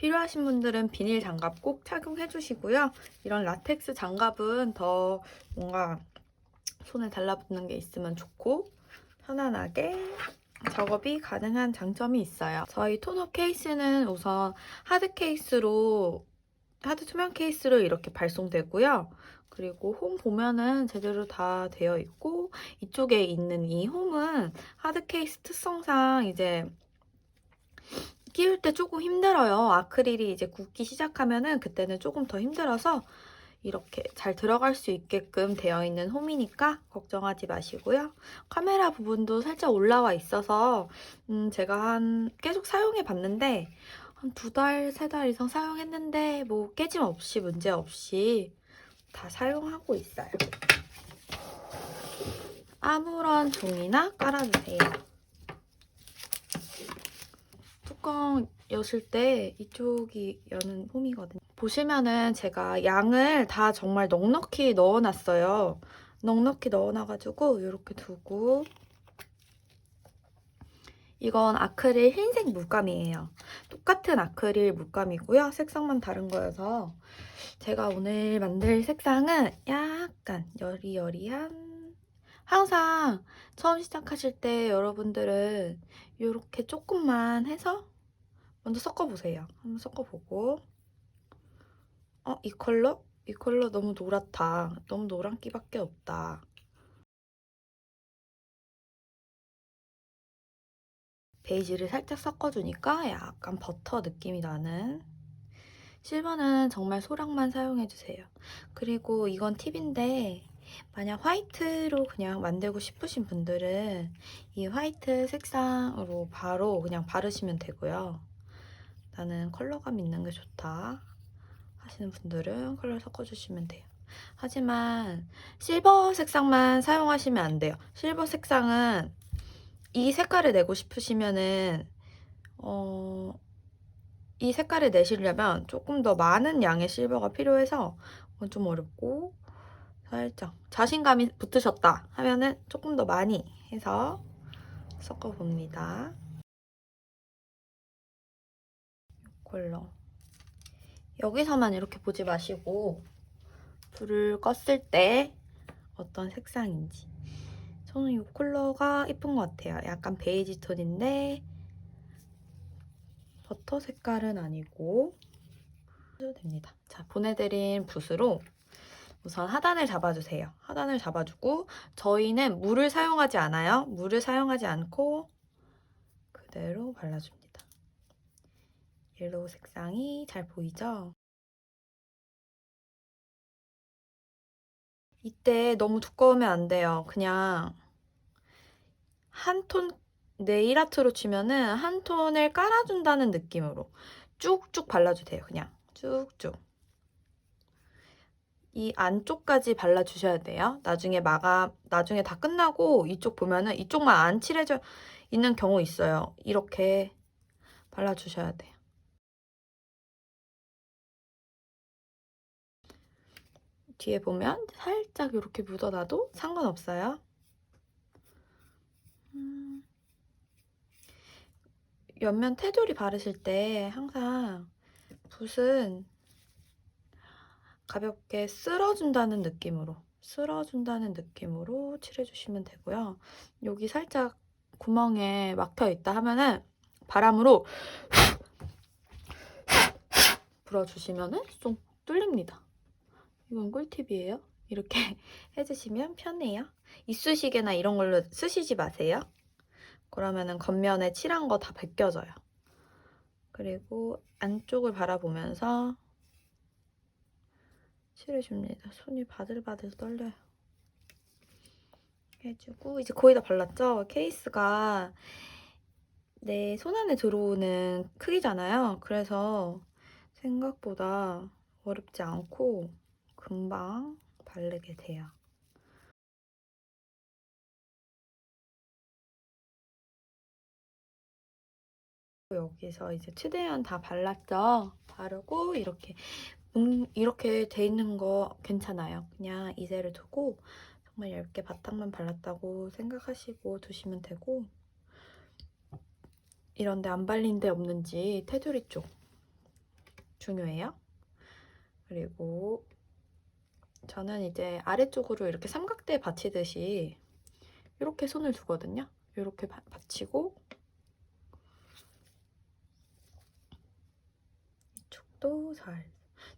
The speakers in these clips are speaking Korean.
필요하신 분들은 비닐 장갑 꼭 착용해 주시고요. 이런 라텍스 장갑은 더 뭔가 손에 달라붙는 게 있으면 좋고 편안하게 작업이 가능한 장점이 있어요. 저희 토너 케이스는 우선 하드 투명 케이스로 이렇게 발송되고요. 그리고 홈 보면은 제대로 다 되어 있고, 이쪽에 있는 이 홈은 하드 케이스 특성상 이제 끼울 때 조금 힘들어요. 아크릴이 이제 굳기 시작하면은 그때는 조금 더 힘들어서 이렇게 잘 들어갈 수 있게끔 되어 있는 홈이니까 걱정하지 마시고요. 카메라 부분도 살짝 올라와 있어서 제가 계속 사용해 봤는데 한 2달, 3달 이상 사용했는데 뭐 깨짐 없이 문제 없이 다 사용하고 있어요. 아무런 종이나 깔아주세요. 뚜껑 여실 때 이쪽이 여는 홈이거든요. 보시면은 제가 양을 다 정말 넉넉히 넣어놨어요. 넉넉히 넣어놔가지고 이렇게 두고, 이건 아크릴 흰색 물감이에요. 똑같은 아크릴 물감이고요. 색상만 다른 거여서 제가 오늘 만들 색상은 약간 여리여리한, 항상 처음 시작하실 때 여러분들은 이렇게 조금만 해서 먼저 섞어보세요. 한번 섞어보고 이 컬러? 이 컬러 너무 노랗다. 너무 노란기밖에 없다. 베이지를 살짝 섞어주니까 약간 버터 느낌이 나는, 실버는 정말 소량만 사용해주세요. 그리고 이건 팁인데, 만약 화이트로 그냥 만들고 싶으신 분들은 이 화이트 색상으로 바로 그냥 바르시면 되고요. 나는 컬러감 있는 게 좋다 하시는 분들은 컬러 섞어주시면 돼요. 하지만 실버 색상만 사용하시면 안 돼요. 실버 색상은 이 색깔을 내고 싶으시면은 이 색깔을 내시려면 조금 더 많은 양의 실버가 필요해서 좀 어렵고, 살짝 자신감이 붙으셨다 하면은 조금 더 많이 해서 섞어봅니다. 컬러 여기서만 이렇게 보지 마시고 불을 껐을 때 어떤 색상인지. 저는 이 컬러가 예쁜 것 같아요. 약간 베이지 톤인데 버터 색깔은 아니고 해도 됩니다. 자, 보내드린 붓으로 우선 하단을 잡아주세요. 하단을 잡아주고, 저희는 물을 사용하지 않아요. 물을 사용하지 않고 그대로 발라줍니다. 옐로우 색상이 잘 보이죠? 이때 너무 두꺼우면 안 돼요. 그냥 한 톤, 네일 아트로 치면은 한 톤을 깔아준다는 느낌으로 쭉쭉 발라주세요. 그냥 쭉쭉. 이 안쪽까지 발라주셔야 돼요. 나중에 다 끝나고 이쪽 보면은 이쪽만 안 칠해져 있는 경우 있어요. 이렇게 발라주셔야 돼요. 뒤에 보면 살짝 이렇게 묻어놔도 상관없어요. 옆면 테두리 바르실 때 항상 붓은 가볍게 쓸어준다는 느낌으로 칠해주시면 되고요. 여기 살짝 구멍에 막혀있다 하면은 바람으로 불어주시면은 좀 뚫립니다. 이건 꿀팁이에요. 이렇게 해주시면 편해요. 이쑤시개나 이런 걸로 쓰시지 마세요. 그러면은 겉면에 칠한 거 다 벗겨져요. 그리고 안쪽을 바라보면서 칠해줍니다. 손이 바들바들 떨려요. 해주고 이제 거의 다 발랐죠? 케이스가 내 손 안에 들어오는 크기잖아요. 그래서 생각보다 어렵지 않고 금방 바르게 돼요. 여기서 이제 최대한 다 발랐죠? 바르고 이렇게 돼 있는 거 괜찮아요. 그냥 이대로 두고 정말 얇게 바탕만 발랐다고 생각하시고 두시면 되고, 이런데 안 발린 데 없는지 테두리 쪽 중요해요. 그리고 저는 이제 아래쪽으로 이렇게 삼각대 받치듯이 이렇게 손을 두거든요. 이렇게 받치고 이쪽도 살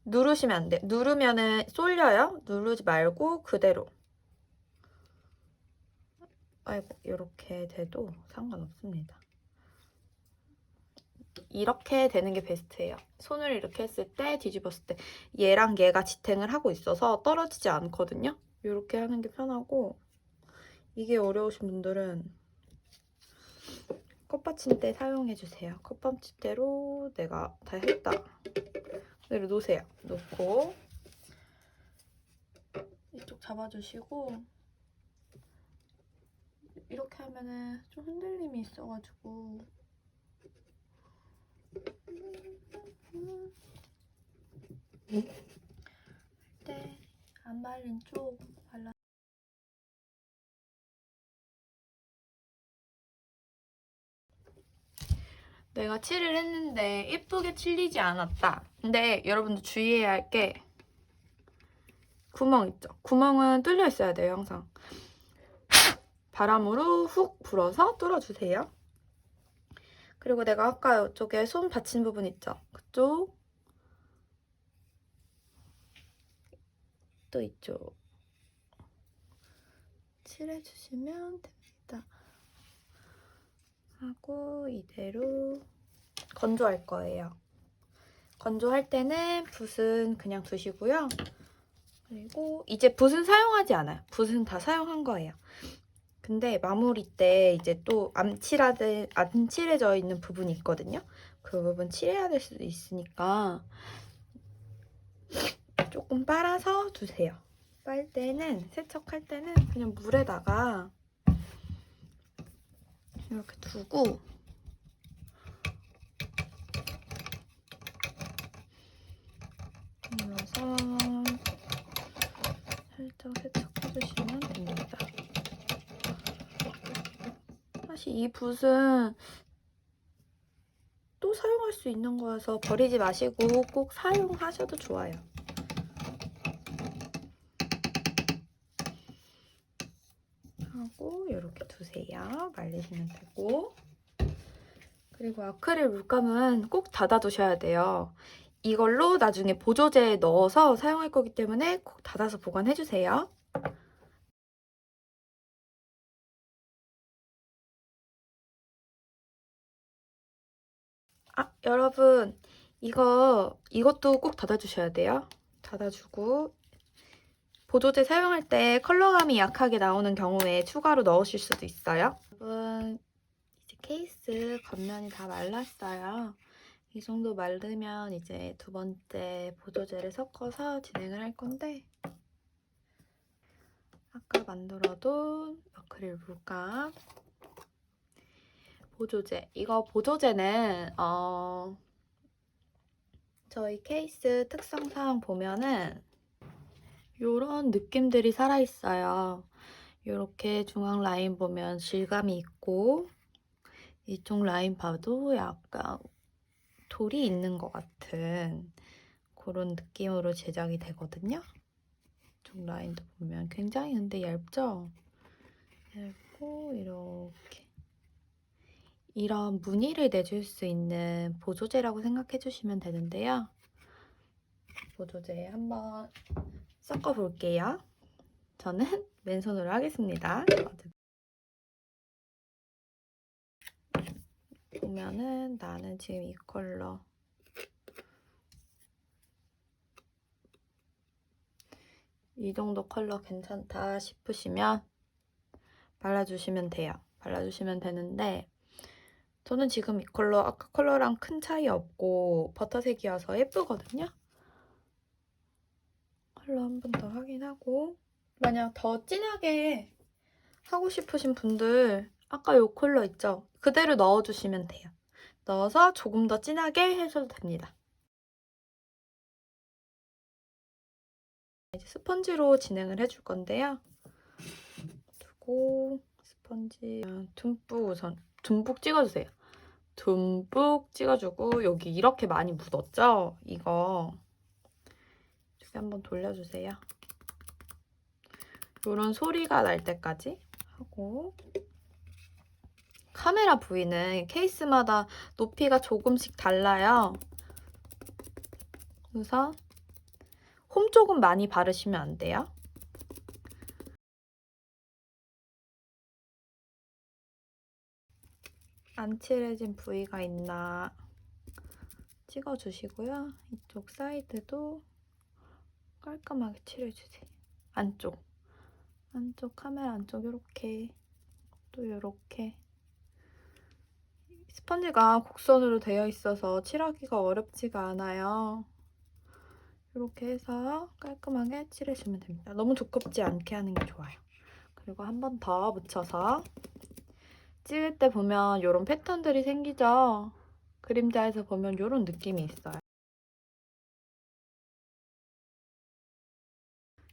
누르시면 안 돼. 누르면은 쏠려요. 누르지 말고 그대로. 아이고, 이렇게 돼도 상관없습니다. 이렇게 되는 게 베스트예요. 손을 이렇게 했을 때, 뒤집었을 때 얘랑 얘가 지탱을 하고 있어서 떨어지지 않거든요. 이렇게 하는 게 편하고, 이게 어려우신 분들은 컵받침대 사용해주세요. 컵받침대로 내가 다 했다. 그대로 놓으세요. 놓고 이쪽 잡아주시고, 이렇게 하면은 좀 흔들림이 있어가지고 때 안 발린 쪽 발라. 내가 칠을 했는데 예쁘게 칠리지 않았다. 근데 여러분들 주의해야 할 게 구멍 있죠? 구멍은 뚫려 있어야 돼요, 항상. 바람으로 훅 불어서 뚫어주세요. 그리고 내가 아까 이쪽에 손 받친 부분 있죠? 그쪽 또 이쪽 칠해주시면 됩니다. 하고 이대로 건조할 거예요. 건조할 때는 붓은 그냥 두시고요. 그리고 이제 붓은 사용하지 않아요. 붓은 다 사용한 거예요. 근데 마무리 때 이제 또 안 칠해져 있는 부분이 있거든요. 그 부분 칠해야 될 수도 있으니까 조금 빨아서 두세요. 빨 때는, 세척할 때는 그냥 물에다가 이렇게 두고 눌러서 살짝 세척해주시면 됩니다. 사실 이 붓은 또 사용할 수 있는 거여서 버리지 마시고 꼭 사용하셔도 좋아요. 하고 이렇게 두세요. 말리시면 되고. 그리고 아크릴 물감은 꼭 닫아두셔야 돼요. 이걸로 나중에 보조제에 넣어서 사용할 거기 때문에 꼭 닫아서 보관해주세요. 아, 여러분 이것도 꼭 닫아주셔야 돼요. 닫아주고 보조제 사용할 때 컬러감이 약하게 나오는 경우에 추가로 넣으실 수도 있어요. 여러분 이제 케이스 겉면이 다 말랐어요. 이 정도 마르면 이제 두 번째 보조제를 섞어서 진행을 할 건데 아까 만들어둔 아크릴 물감 보조제. 이거 보조제는 저희 케이스 특성상 보면은 이런 느낌들이 살아있어요. 이렇게 중앙 라인 보면 질감이 있고 이쪽 라인 봐도 약간 돌이 있는 것 같은 그런 느낌으로 제작이 되거든요. 이쪽 라인도 보면 굉장히 근데 얇죠? 얇고 이렇게 이런 무늬를 내줄 수 있는 보조제라고 생각해 주시면 되는데요. 보조제 한번 섞어 볼게요. 저는 맨손으로 하겠습니다. 보면은 나는 지금 이 컬러 이 정도 컬러 괜찮다 싶으시면 발라주시면 돼요. 발라주시면 되는데 저는 지금 이 컬러 아까 컬러랑 큰 차이 없고 버터색이어서 예쁘거든요. 컬러 한 번 더 확인하고 만약 더 진하게 하고 싶으신 분들 아까 이 컬러 있죠? 그대로 넣어주시면 돼요. 넣어서 조금 더 진하게 해줘도 됩니다. 이제 스펀지로 진행을 해줄 건데요. 두고 스펀지 듬뿍 찍어주세요. 듬뿍 찍어주고 여기 이렇게 많이 묻었죠? 이거 이렇게 한번 돌려주세요. 이런 소리가 날 때까지 하고, 카메라 부위는 케이스마다 높이가 조금씩 달라요. 그래서 홈 쪽은 많이 바르시면 안 돼요. 안 칠해진 부위가 있나 찍어주시고요. 이쪽 사이드도 깔끔하게 칠해주세요. 안쪽 카메라 안쪽 이렇게, 또 이렇게. 스펀지가 곡선으로 되어 있어서 칠하기가 어렵지가 않아요. 이렇게 해서 깔끔하게 칠해주면 됩니다. 너무 두껍지 않게 하는 게 좋아요. 그리고 한 번 더 묻혀서 찍을 때 보면 이런 패턴들이 생기죠? 그림자에서 보면 이런 느낌이 있어요.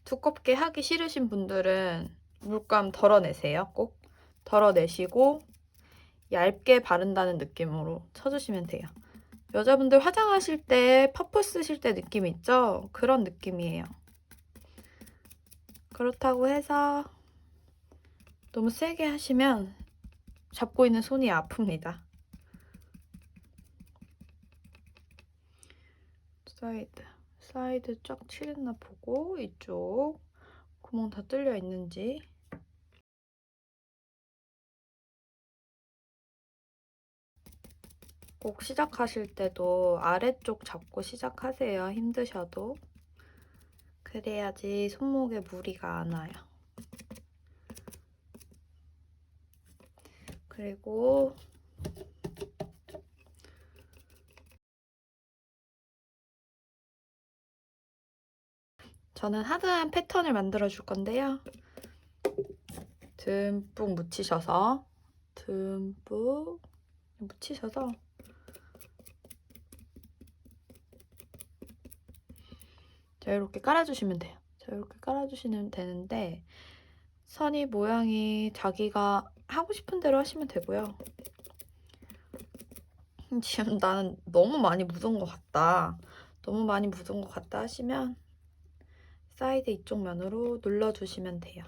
두껍게 하기 싫으신 분들은 물감 덜어내세요. 꼭 덜어내시고 얇게 바른다는 느낌으로 쳐주시면 돼요. 여자분들 화장하실 때 퍼프 쓰실 때 느낌 있죠? 그런 느낌이에요. 그렇다고 해서 너무 세게 하시면 잡고 있는 손이 아픕니다. 사이드 쫙 칠했나 보고 이쪽 구멍 다 뚫려 있는지. 꼭 시작하실 때도 아래쪽 잡고 시작하세요. 힘드셔도. 그래야지 손목에 무리가 안 와요. 그리고 저는 하드한 패턴을 만들어 줄 건데요. 듬뿍 묻히셔서 자, 이렇게 깔아주시면 돼요. 자, 이렇게 깔아주시면 되는데 선이 모양이 자기가 하고 싶은 대로 하시면 되고요. 지금 나는 너무 많이 묻은 것 같다. 하시면 사이드 이쪽 면으로 눌러주시면 돼요.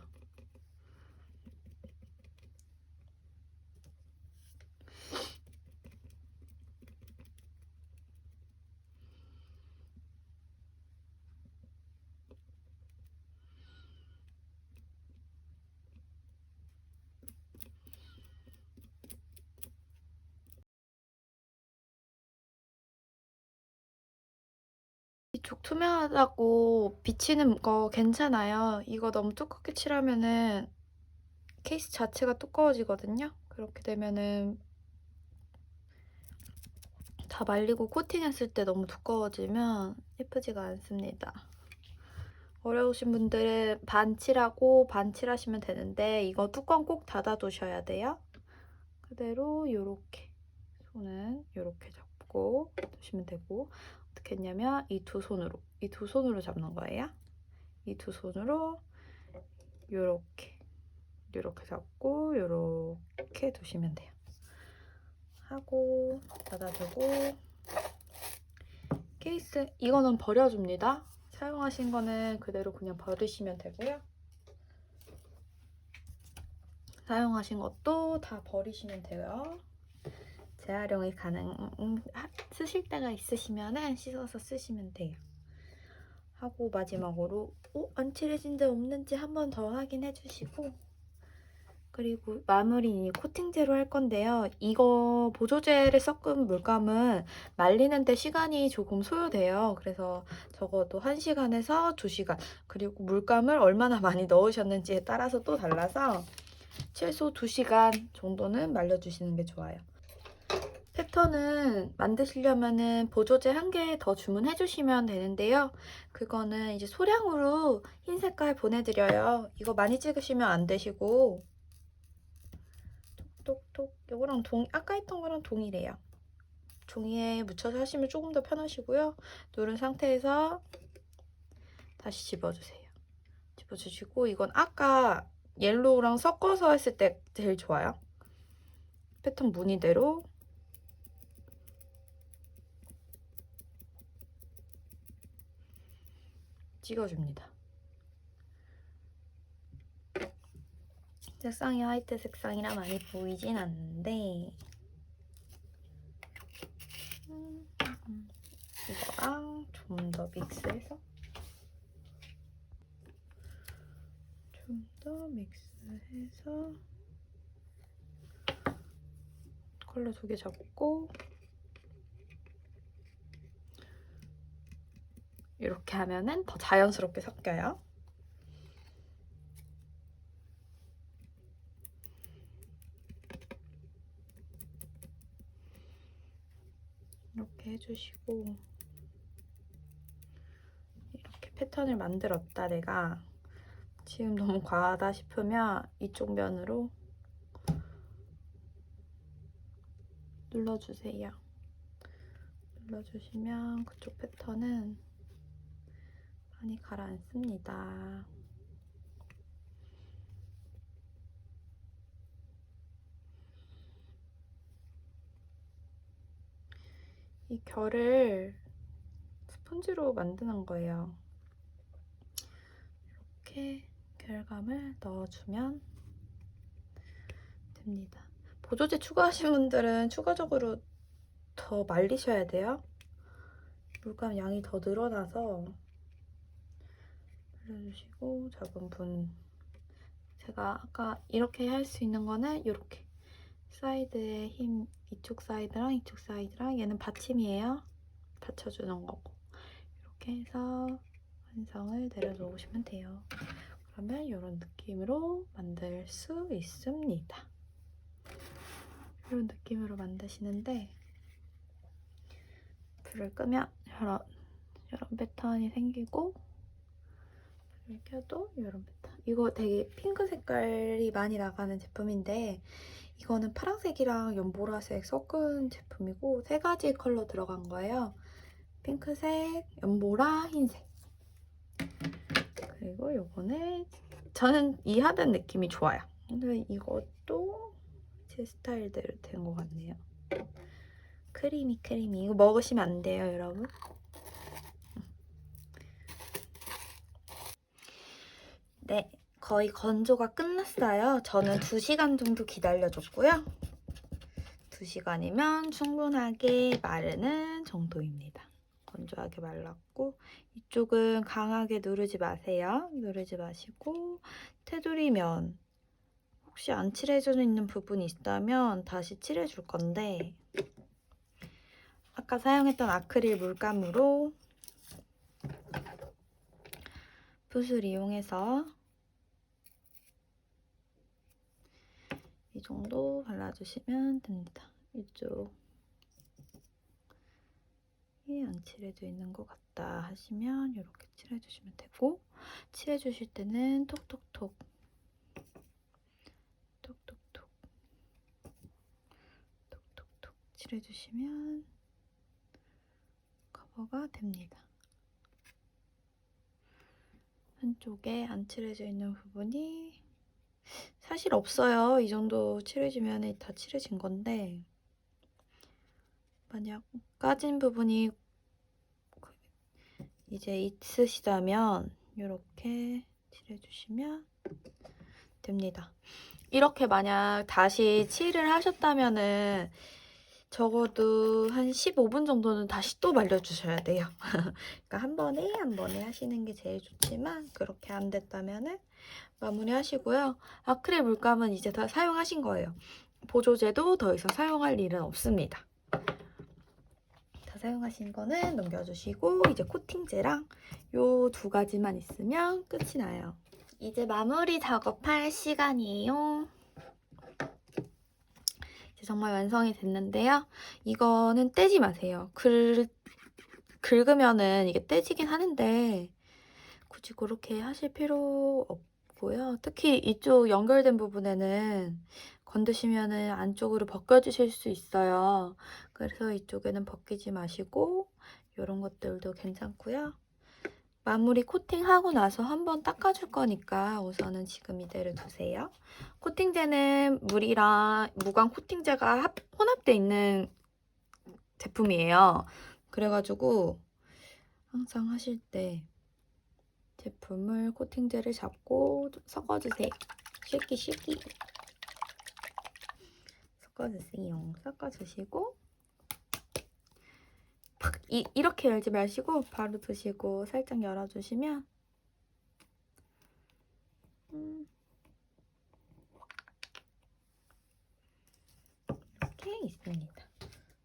이쪽 투명하다고 비치는 거 괜찮아요. 이거 너무 두껍게 칠하면은 케이스 자체가 두꺼워지거든요. 그렇게 되면은 다 말리고 코팅했을 때 너무 두꺼워지면 예쁘지가 않습니다. 어려우신 분들은 반칠하고 반칠하시면 되는데 이거 뚜껑 꼭 닫아두셔야 돼요. 그대로 요렇게 손은 요렇게 잡고 두시면 되고, 어떻게 했냐면 이 두 손으로 잡는 거예요. 이 두 손으로 요렇게 잡고 요렇게 두시면 돼요. 하고 닫아주고, 케이스 이거는 버려줍니다. 사용하신 거는 그대로 그냥 버리시면 되고요. 사용하신 것도 다 버리시면 돼요. 재활용이 쓰실 때가 있으시면 씻어서 쓰시면 돼요. 하고 마지막으로 안 칠해진 데 없는지 한 번 더 확인해 주시고, 그리고 마무리 코팅제로 할 건데요. 이거 보조제를 섞은 물감은 말리는데 시간이 조금 소요돼요. 그래서 적어도 1시간에서 2시간, 그리고 물감을 얼마나 많이 넣으셨는지에 따라서 또 달라서 최소 2시간 정도는 말려주시는 게 좋아요. 패턴은 만드시려면은 보조제 1개 더 주문해 주시면 되는데요. 그거는 이제 소량으로 흰 색깔 보내드려요. 이거 많이 찍으시면 안 되시고, 톡톡톡, 요거랑 아까 했던 거랑 동일해요. 종이에 묻혀서 하시면 조금 더 편하시고요. 누른 상태에서 다시 집어주세요. 집어주시고, 이건 아까 옐로우랑 섞어서 했을 때 제일 좋아요. 패턴 무늬대로 찍어줍니다. 색상이 화이트 색상이라 많이 보이진 않는데 이거랑 좀 더 믹스해서 컬러 2개 잡고 이렇게 하면은 더 자연스럽게 섞여요. 이렇게 해주시고 이렇게 패턴을 만들었다 내가 지금 너무 과하다 싶으면 이쪽 면으로 눌러주세요. 눌러주시면 그쪽 패턴은 많이 가라앉습니다. 이 결을 스펀지로 만드는 거예요. 이렇게 결감을 넣어주면 됩니다. 보조제 추가하신 분들은 추가적으로 더 말리셔야 돼요. 물감 양이 더 늘어나서 말려주시고 작은 분 제가 아까 이렇게 할 수 있는 거는 이렇게 사이드에 힘 이쪽 사이드랑 이쪽 사이드랑 얘는 받침이에요. 받쳐주는 거고 이렇게 해서 완성을 내려놓으시면 돼요. 그러면 이런 느낌으로 만들 수 있습니다. 이런 느낌으로 만드시는데 불을 끄면 이런 패턴이 생기고 불을 켜도 이런 패턴. 이거 되게 핑크 색깔이 많이 나가는 제품인데 이거는 파란색이랑 연보라색 섞은 제품이고 3가지 컬러 들어간 거예요. 핑크색, 연보라, 흰색. 그리고 요거는 저는 이 하단 느낌이 좋아요. 근데 이것도 제 스타일대로 된 것 같네요. 크리미. 이거 먹으시면 안 돼요, 여러분. 네, 거의 건조가 끝났어요. 저는 2시간 정도 기다려줬고요. 2시간이면 충분하게 마르는 정도입니다. 건조하게 말랐고 이쪽은 강하게 누르지 마세요. 누르지 마시고 테두리면 혹시 안 칠해져 있는 부분이 있다면 다시 칠해줄 건데 아까 사용했던 아크릴 물감으로 붓을 이용해서 이 정도 발라주시면 됩니다. 이쪽이 안 칠해져 있는 것 같다 하시면 이렇게 칠해주시면 되고 칠해주실 때는 톡톡톡 칠해주시면 커버가 됩니다. 한쪽에 안 칠해져 있는 부분이 사실 없어요. 이 정도 칠해지면 다 칠해진 건데 만약 까진 부분이 이제 있으시다면 이렇게 칠해주시면 됩니다. 이렇게 만약 다시 칠을 하셨다면은 적어도 한 15분 정도는 다시 또 말려주셔야 돼요. 그러니까 한 번에 하시는 게 제일 좋지만 그렇게 안 됐다면은 마무리 하시고요. 아크릴 물감은 이제 다 사용하신 거예요. 보조제도 더 이상 사용할 일은 없습니다. 다 사용하신 거는 넘겨주시고 이제 코팅제랑 요 2가지만 있으면 끝이 나요. 이제 마무리 작업할 시간이에요. 이제 정말 완성이 됐는데요. 이거는 떼지 마세요. 긁으면은 이게 떼지긴 하는데 굳이 그렇게 하실 필요 없고요. 특히 이쪽 연결된 부분에는 건드시면은 안쪽으로 벗겨지실 수 있어요. 그래서 이쪽에는 벗기지 마시고 이런 것들도 괜찮고요. 마무리 코팅하고 나서 한번 닦아줄 거니까 우선은 지금 이대로 두세요. 코팅제는 물이랑 무광 코팅제가 혼합되어 있는 제품이에요. 그래가지고 항상 하실 때 제품을 코팅제를 잡고 섞어주세요. 쉐키 섞어주세요. 섞어주시고 팍 이렇게 열지 마시고 바로 드시고 살짝 열어주시면 이렇게 있습니다.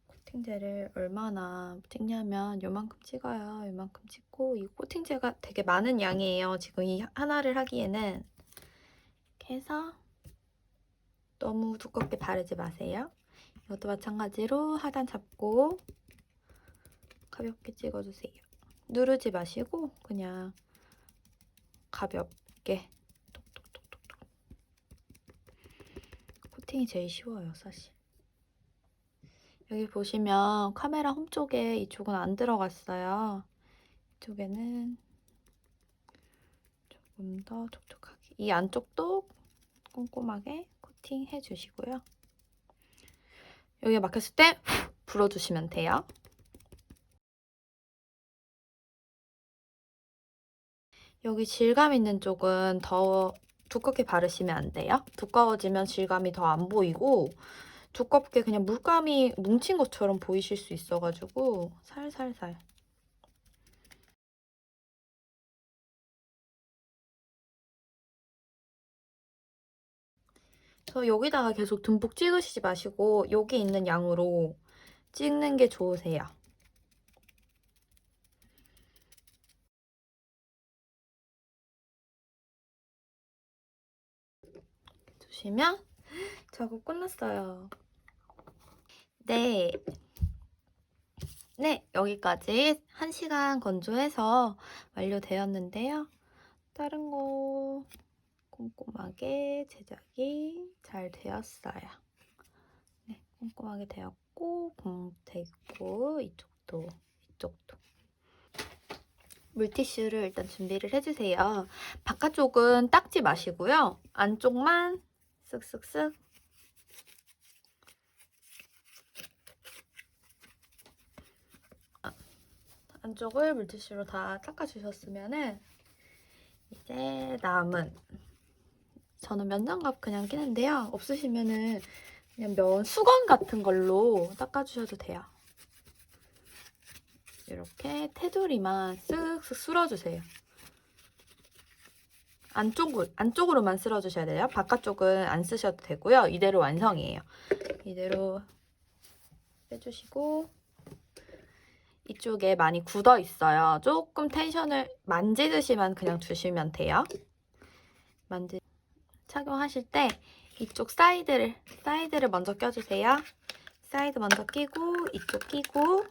코팅제를 얼마나 찍냐면 요만큼 찍어요. 요만큼 찍고 이 코팅제가 되게 많은 양이에요. 지금 이 하나를 하기에는. 이렇게 해서 너무 두껍게 바르지 마세요. 이것도 마찬가지로 하단 잡고 가볍게 찍어주세요. 누르지 마시고 그냥 가볍게 톡톡톡톡톡. 코팅이 제일 쉬워요, 사실. 여기 보시면 카메라 홈 쪽에 이쪽은 안 들어갔어요. 이쪽에는 조금 더 촉촉하게. 이 안쪽도 꼼꼼하게 코팅해 주시고요. 여기에 막혔을 때 불어주시면 돼요. 여기 질감 있는 쪽은 더 두껍게 바르시면 안 돼요. 두꺼워지면 질감이 더 안 보이고 두껍게 그냥 물감이 뭉친 것처럼 보이실 수 있어가지고 살살살. 여기다가 계속 듬뿍 찍으시지 마시고 여기 있는 양으로 찍는 게 좋으세요. 두시면 작업 끝났어요. 네, 여기까지 1시간 건조해서 완료되었는데요. 다른 거 꼼꼼하게 제작이 잘 되었어요. 네, 꼼꼼하게 되었고 돼 있고 이쪽도. 물티슈를 일단 준비를 해주세요. 바깥쪽은 닦지 마시고요. 안쪽만 쓱쓱쓱 안쪽을 물티슈로 다 닦아주셨으면은 이제 남은 저는 면장갑 그냥 끼는데요. 없으시면은 그냥 면 수건 같은 걸로 닦아주셔도 돼요. 이렇게 테두리만 쓱쓱 쓸어주세요. 안쪽으로만 쓸어주셔야 돼요. 바깥쪽은 안 쓰셔도 되고요. 이대로 완성이에요. 이대로 빼주시고 이쪽에 많이 굳어 있어요. 조금 텐션을 만지듯이만 그냥 주시면 돼요. 착용하실 때 이쪽 사이드를 먼저 껴주세요. 사이드 먼저 끼고 이쪽 끼고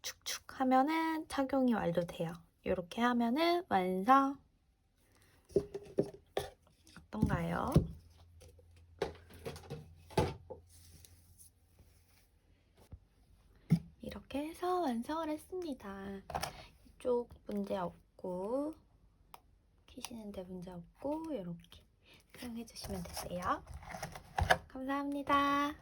축축 하면은 착용이 완료돼요. 이렇게 하면은 완성. 어떤가요? 이렇게 해서 완성을 했습니다. 이쪽 문제 없고 키시는데 문제 없고 이렇게 사용해주시면 되세요. 감사합니다.